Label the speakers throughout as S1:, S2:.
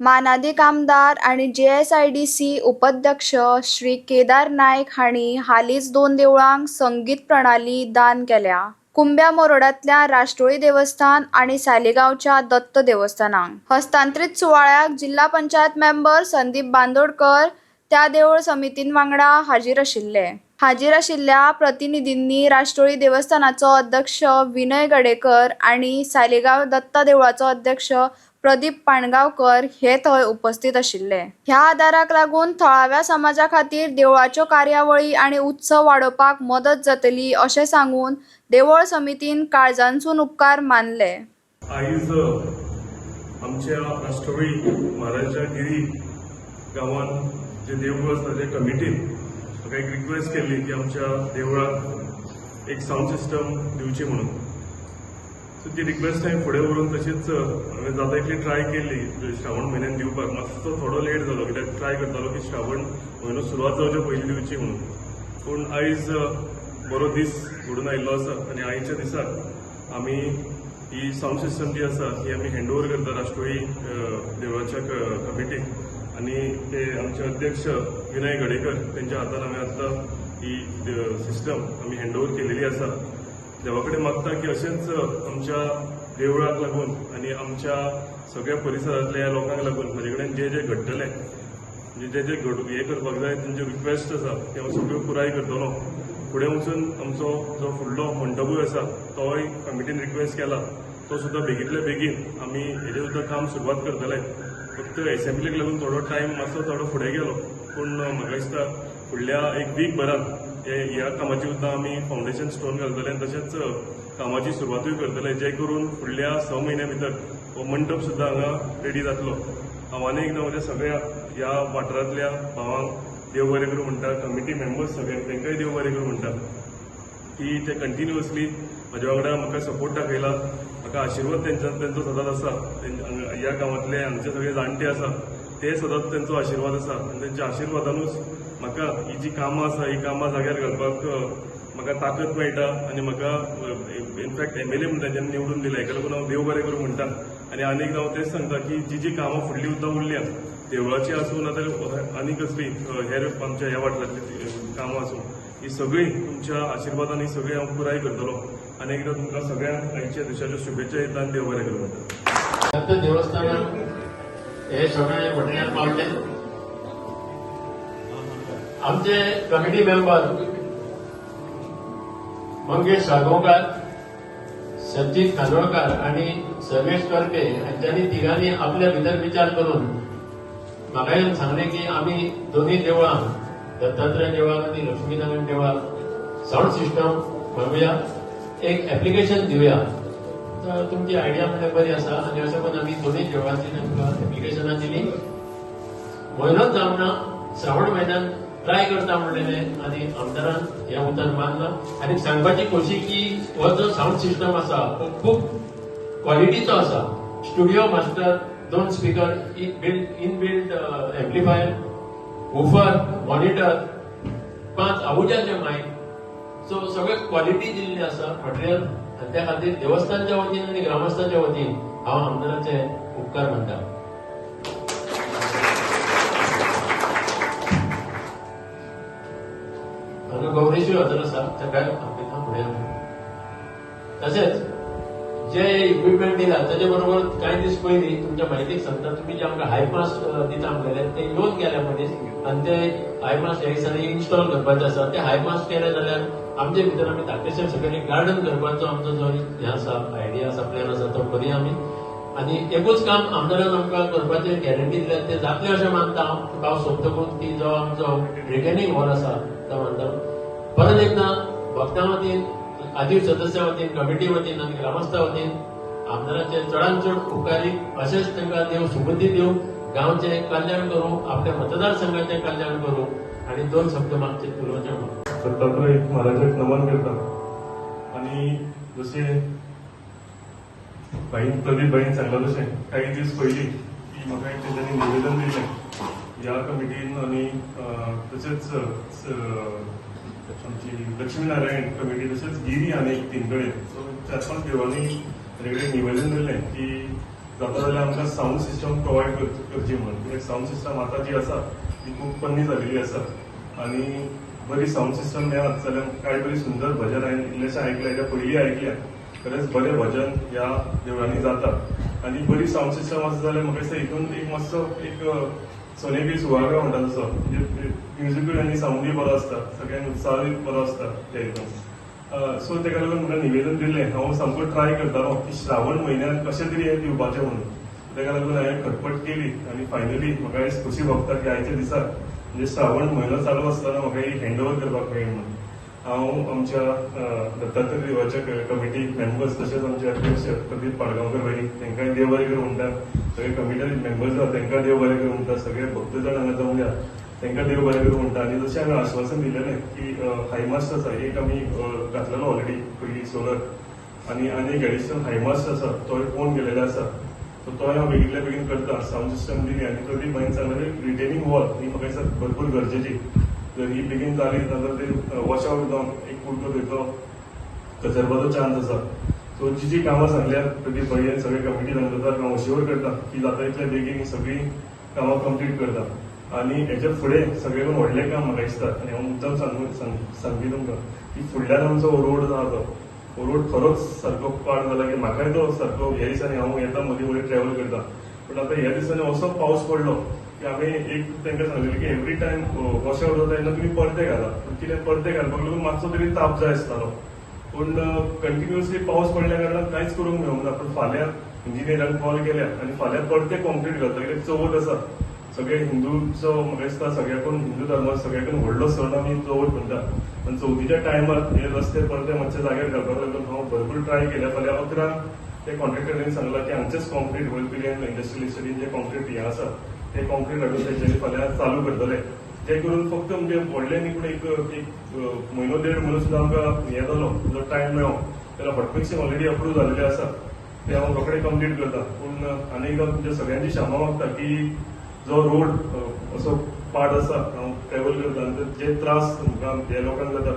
S1: मानादिक आमदार आणि JSIDC उपाध्यक्ष श्री केदार नायक हांणी हालींच 2 देवळांक संगीत प्रणाली दान केल्या. कुंब्या मोरडातल्या राष्ट्रोळी देवस्थान आणि सालेगावच्या दत्त देवस्थानांक हस्तांतरीत सुवाळ्याक जिल्हा पंचायत मेंबर संदीप बांदोडकर त्या देवळ समितीन वांगडा हाजीर आशिल्ले. हाजीर आशिल्ल्या प्रतिनिधींनी राष्ट्रोळी देवस्थानाचो अध्यक्ष विनय गडेकर आणि सालेगाव दत्त देवळाचो अध्यक्ष प्रदीप पाणगांवकर हे थंय उपस्थित आशिल्ले. ह्या आदाराक लागून थळाव्या समाजा खातीर देवळाच्यो कार्यावळी आणि उत्सव वाडोवपाक मदत जातली अशें सांगून देवळ समितीन काळजांसून उपकार मानले.
S2: आयज आमच्या राष्ट्रोळी महाराजा गिरी गांवांत जे देवूळ आसा त्या कमिटीन म्हाका एक रिक्वेस्ट केल्ली की आमच्या देवळाक एक साऊंड सिस्टम दिवची म्हणून. सो ती रिक्वेस्ट हांवें फुडें व्हरून तशीच हांवें जाता तितली ट्राय केल्ली श्रावण म्हयन्यान दिवपाक. मातसो थोडो लेट जालो कित्याक ट्राय करतालो की श्रावण म्हयनो सुरवात जावचे पयलीं दिवची म्हणून. पूण आयज बरो दीस घडून आयिल्लो आसा आनी आयच्या दिसाक आमी ही साऊंड सिस्टम जी आसा ही आमी हँड ओवर करता राष्ट्रोळी देवळाच्या कमिटीक. आनी ते आमचे अध्यक्ष विनय गडेकर तेंच्या हातान हांवें आतां ही सिस्टम आमी हँड ओवर केलेली आसा. देवा कडेन मागता की अशेंच आमच्या देवळाक लागून आनी आमच्या सगळ्या परिसरांतल्या लोकांक लागून म्हजे कडेन जे जे घडटलें म्हणजे जे हे करपाक जाय तेंच्यो रिक्वेस्ट आसा ते हांव सगळ्यो पुराय करतलो. फुडें वचून आमचो जो फुडलो मंडपूय आसा तोय कमिटीन रिक्वेस्ट केला तो सुद्दां बेगींतल्या बेगीन आमी हेजें सुद्दां काम सुरवात करतले. फक्त एसेंब्लीक लागून थोडो टायम मातसो थोडो फुडें गेलो पूण म्हाका दिसता फुडल्या एक वीक भरान ह्या कामाची सुद्दां आमी फावंडेशन स्टोन घालतले आनी तशेंच कामाची सुरवातूय करतले जे करून फुडल्या 6 म्हयन्या भितर हो मंडप सुद्दां हांगा रेडी जातलो. हांव आनी एकदां म्हज्या सगळ्या ह्या वाठारांतल्या भावांक देव बरें करूं म्हणटा. कमिटी मेंबर्स सगळ्यांक तांकांय देव बरें करूं म्हणटा की ते कंटिन्युअसली म्हजे वांगडा म्हाका सपोर्ट दाखयला. म्हाका आशिर्वाद तेंचो सदांच आसा. ह्या गांवांतले हांगचे सगळे जाणटे आसा ते सदांच तेंचो आशिर्वाद आसा आनी तेंच्या आशिर्वादानूच म्हाका ही जी कामां आसा ही कामां जाग्यार घालपाक म्हाका ताकद मेळटा आनी म्हाका इनफॅक्ट MLA म्हणटा जेन्ना निवडून दिलें हेका लागून हांव देव बरें करूं म्हणटा. आनी आनी एकदां हांव तेच सांगता की जी कामां फुडलीं सुद्दां उरल्या देवळाची आसूं नाजाल्यार आनी कसली हेर आमच्या ह्या वाठारांतली कामां आसूं ही सगळीं तुमच्या आशिर्वादान ही सगळीं हांव पुराय करतलो. आनी एकदां तुमकां सगळ्यांक आयच्या दिसाच्यो शुभेच्छा दिता आनी देव बरें करूं म्हणटा.
S3: दत्त देवस्थानात हे सगळे भटण्यात पावले. आमचे कमिटी मेंबर मंगेश सागोवकर, सचिन खानोळकर आणि सर्वेश करपे हांच्यांनी तिगांनी आपल्या भितर विचार करून म्हाका येवन सांगले की आमी दोन्ही देवळां दत्तात्रय देवळाक आनी लक्ष्मीनारायण देवळाक साऊंड सिस्टम मागुया, एक एप्लिकेशन दिवया. तर तुमची आयडिया म्हणजे बरी आसा आनी अशें करून आमी दोन्ही देवळांची तांकां एप्लिकेशनां दिली. म्हयनोच जावना श्रावण म्हयन्यान ट्राय करता म्हणलेलें आनी आमदारान ह्या उतर मानला. आनी सांगपाची खोशी की हो जो साऊंड सिस्टम आसा तो खूब क्वॉलिटीचो आसा. Studio master, 2 speaker, inbuilt amplifier, woofer, monitor, 5 आवाजाचे मायक. सो सगळे क्वॉलिटी दिल्ली आसा मटेरियल आनी त्या खातीर देवस्थानच्या वतीन आनी ग्रामस्थांच्या वतीन हांव आमदाराचे उपकार मानता. गौरीश्वर हजर आसा ताका आपल्याक फुडें. तशेंच जे इक्विपमेंट दिला ताचे बरोबर कांय दीस पयलीं तुमच्या म्हायतीक सांगता तुमी जे आमकां हायमास दिता म्हणलेले ते येवन गेले मनीस आनी ते हायमास ह्या दिसांनी इन्स्टॉल करपाचे आसा. ते हायमास केले जाल्यार आमचे भितर आमी धाकटेशें सगळें गार्डन करपाचो आमचो जो हें आसा आयडिया आसा प्लॅन आसा तो करुया आमी. आनी एकूच काम आमदारान आमकां करपाची गॅरंटी दिल्या ते जातलें अशें मानता हांव. तुका हांव सोंपतकूच की जो आमचो रिटर्निंग हॉल आसा तो मानता. परत एकदां भक्तां वतीन, आजीव सदस्या वतीन, कमिटी वतीन आनी ग्रामस्था वतीन आमदाराचे चडांत चड उपकारीक अशेंच तांकां देव सुबुद्धी दिवं, गांवचें कल्याण करूं, आपल्या मतदारसंघाचें कल्याण करूं आनी 2 शब्द मागचे उलोवचें म्हणून
S2: दत्तात्रय महाराजाक नमन करता. आनी जशें प्रदीप भाईन सांगला तशें काही दीस पयलीं की म्हाका एक तेंच्यांनी निवेदन दिलें ह्या कमिटीन आनी तशेंच आमची लक्ष्मीनारायण कमिटी तशेंच गिरी आनी एक 3 कडेन. सो 4-5 देवांनी ताचे कडेन निवेदन दिलें की जाता जाल्यार आमकां साऊंड सिस्टम प्रोवायड करची म्हणून, कित्याक साऊंड सिस्टम आतां जी आसा ती खूब पन्नी जालेली आसा आनी बरी साऊंड सिस्टम मेळत जाल्यार कांय बरी सुंदर भजन हांवें इल्लेशें आयकलें, हेच्या पयलीं आयकल्या, खरेंच बरें भजन ह्या देवळांनी जाता आनी बरी साऊंड सिस्टम आसा जाल्यार म्हाका दिसता हितून एक मातसो एक सोनेरी सुवाळो म्हणटा तसो, म्हणजे म्युझिकूय आनी साऊंडूय बरो आसता, सगळ्यांक उत्साहूय बरो आसता त्या हितून. सो तेका लागून म्हाका निवेदन दिल्लें, हांव सामको ट्राय करतालो की श्रावण म्हयन्यांत कशें तरी हें दिवपाचें म्हणून. तेका लागून हांवें खटपट केली आनी फायनली म्हाका एक खुशी भोगता की आयच्या दिसा म्हणजे श्रावण म्हयनो चालू आसतना म्हाका ही हँड ओवर करपाक मेळ्ळी म्हणून. हांव आमच्या दत्तात्रय देवाच्या कमिटी मेंबर्स तशेंच आमचे अध्यक्ष प्रदीप पाडगांवकर भाई तांकांय देव बरें करूं म्हणटा, सगळे कमिटी मेंबर्स आसा तांकां देव बरें करूं म्हणटा, सगळे भक्तजण हांगा जमल्या तांकां देव बरें करूं म्हणटा. आनी जशें हांवें आश्वासन दिलेलें की हायमास्ट आसा एक आमी घातलेलो ऑलरेडी पयलीं सोलर आनी एक एडिशनल हायमास्ट आसा तो पळोवन गेलेलो आसा, सो तोय हांव बेगितल्या बेगीन करता. साऊंड सिस्टम दिली आनी प्रदीप भाईन सांगलें रिटेनिंग वॉल ही म्हाका दिसता भरपूर गरजेची. जर ही बेगीन जाली जाल्यार ते वॉश आउट जावन एक कुडको थंयचो कचरपाचो चान्स आसा. सो जी कामां सांगल्यार प्रदीप भाई सगळे कमिटी मेंबर्सांक हांव अश्योर करता की जाता तितल्या बेगीन ही सगळी कामां कंप्लीट करता. आनी हेच्या फुडें सगळ्याकून व्हडलें काम म्हाका दिसता आनी हांव मुद्दाम सांगली तुमकां की फुडल्यान आमचो रोड जो आसा तो रोड खरोच सारको पाड जाला की म्हाकाय तो सारको ह्या दिसांनी हांव येता मदीं मदीं ट्रॅव्हल करता. पूण आतां ह्या दिसांनी असो पावस पडलो की हांवें एक तांकां सांगलेलें की एवरी टायम वॉश आउट जाता तेन्ना तुमी परते घाला. पूण कितें परते घालपाक लागून मातसो तरी ताप जाय आसतालो, पूण कंटिन्युअसली पावस पडल्या कारणान कांयच करूंक मेळूंक ना. पूण फाल्यां इंजिनियरांक कॉल केल्या आनी फाल्यां परते कॉन्क्रीट घालता, कित्याक चवथ आसा. सगळे हिंदूचो म्हाका दिसता सगळ्याकून हिंदू धर्माचो सगळ्याकून व्हडलो सण आमी चवथ म्हणटा. आनी चवथीच्या टायमार हे रस्ते परते मातशे जाग्यार घालपाक लागून हांव भरपूर ट्राय केल्या. फाल्यां 11 ते कॉन्ट्रॅक्टरांनी सांगलां की हांगचेच कॉन्क्रीट वेलपिरियन इंडस्ट्रियल इस्टेटीन जे कॉन्क्रीट हें आसा ते कॉन्क्रीट हाडून तेंच्यांनी फाल्यां चालू करतले. ते करून फक्त म्हणजे व्हडलें न्ही पूण एक म्हयनो देड म्हयनो सुद्दां आमकां हें जालो जो टायम मेळ्ळो. त्याला हॉटमिक्सिंग ऑलरेडी अप्रूव जाल्लेलें आसा, ते हांव रोखडें कंप्लीट करता. पूण आनी एकदां तुमच्या सगळ्यांची क्षमा मागता की जो रोड असो पाड आसा हांव ट्रॅव्हल करता आनी जे त्रास तुमकां हे लोकांक जाता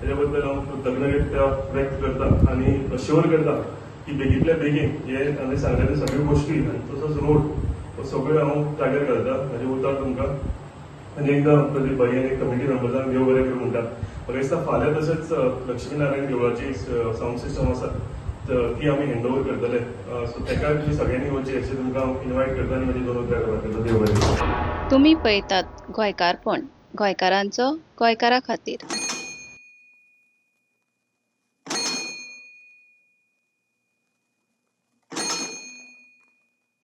S2: तेज्या बद्दल हांव कृतज्ञता व्यक्त करता आनी अश्योर करता की बेगींतल्या बेगीन हे हांवें सांगलेल्यो सगळ्यो गोश्टी आनी तसोच रोड सगळ्यो हांव जाग्यार घालता. हाजे उतर तुमकां आनी एकदां प्रदीप भाई आनी कमिटी मेंबर्सांक देव बरें करूं म्हणटा. म्हाका दिसता फाल्यां तशेंच लक्ष्मी नारायण देवळाची साऊंड सिस्टम आसा ती आमी हँड ओवर करतले. सो तेका तुमी सगळ्यांनी वचची अशें तुमकां हांव इन्वायट करता आनी म्हजी दोन उतरां करता. देव बरें.
S4: तुम्ही पळयतात गोंयकारपण, गोंयकारांचो गोंयकारा खातीर.